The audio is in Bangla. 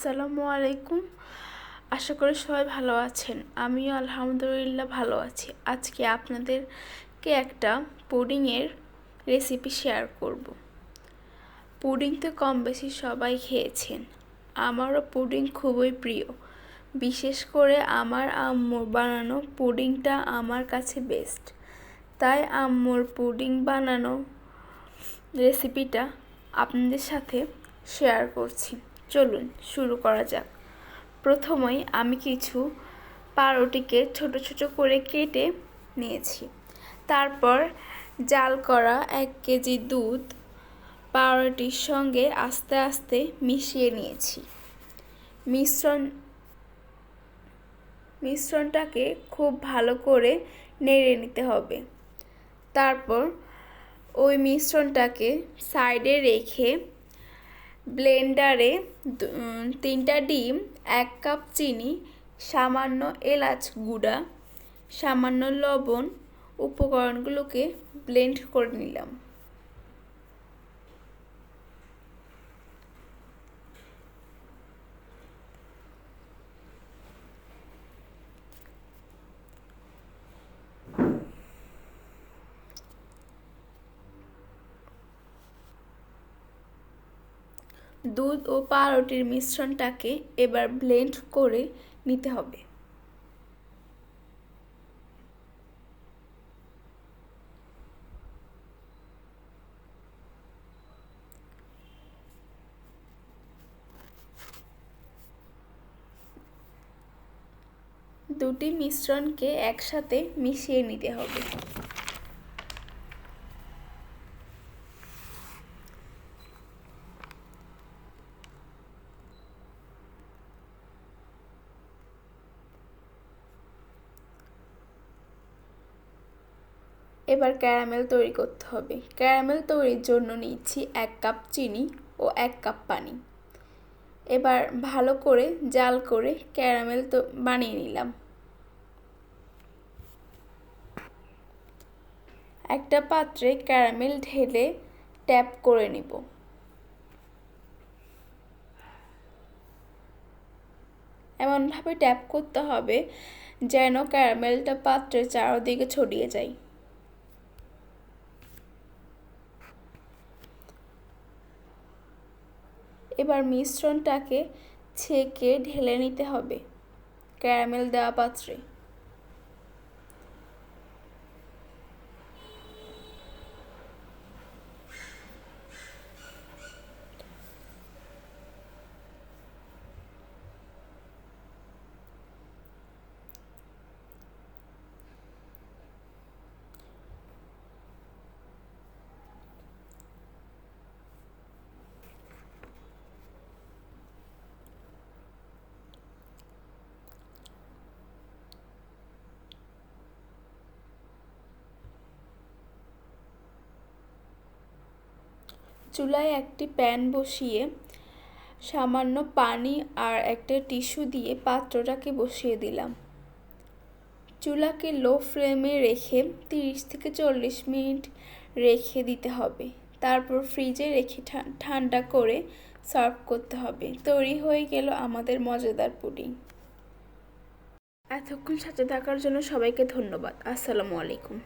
আসসালামু আলাইকুম। আশা করি সবাই ভালো আছেন। আমিও আলহামদুলিল্লাহ ভালো আছি। আজকে আপনাদেরকে একটা পুডিংয়ের রেসিপি শেয়ার করব। পুডিং তো কম বেশি সবাই খেয়েছেন। আমারও পুডিং খুবই প্রিয়। বিশেষ করে আমার আম্মুর বানানো পুডিংটা আমার কাছে বেস্ট। তাই আম্মুর পুডিং বানানো রেসিপিটা আপনাদের সাথে শেয়ার করছি। চলুন শুরু করা যাক। প্রথমেই আমি কিছু পাউরুটিকে ছোট ছোট করে কেটে নিয়েছি। তারপর জাল করা 1 কেজি দুধ পাউরুটির সঙ্গে আস্তে আস্তে মিশিয়ে নিয়েছি। মিশ্রণটাকে খুব ভালো করে নেড়ে নিতে হবে। তারপর ওই মিশ্রণটাকে সাইডে রেখে ব্লেন্ডারে 3টা ডিম, 1 কাপ চিনি, সামান্য এলাচ গুঁড়া, সামান্য লবণ উপকরণগুলোকে ব্লেন্ড করে নিলাম। দুধ ও পাউরুটির মিশ্রণটাকে এবার ব্লেন্ড করে নিতে হবে। দুটি মিশ্রণকে একসাথে মিশিয়ে নিতে হবে। এবার ক্যারামেল তৈরি করতে হবে। ক্যারামেল তৈরির জন্য নিচ্ছি 1 কাপ চিনি ও 1 কাপ পানি। এবার ভালো করে জাল করে ক্যারামেল তো বানিয়ে নিলাম। একটা পাত্রে ক্যারামেল ঢেলে ট্যাপ করে নিব। এমনভাবে ট্যাপ করতে হবে যেন ক্যারামেলটা পাত্রের চারদিকে ছড়িয়ে যায়। এবার মিশ্রণটাকে ছেঁকে ঢেলে নিতে হবে ক্যারামেল দেওয়া পাত্রে। চুলায় একটি প্যান বসিয়ে সামান্য পানি আর একটা টিস্যু দিয়ে পাত্রটাকে বসিয়ে দিলাম। চুলাকে লো ফ্লেমে রেখে 30 থেকে 40 মিনিট রেখে দিতে হবে। তারপর ফ্রিজে রেখে ঠান্ডা করে সার্ভ করতে হবে। তৈরি হয়ে গেল আমাদের মজাদার পুডিং। এতক্ষণ সাথে থাকার জন্য সবাইকে ধন্যবাদ। আসসালামু আলাইকুম।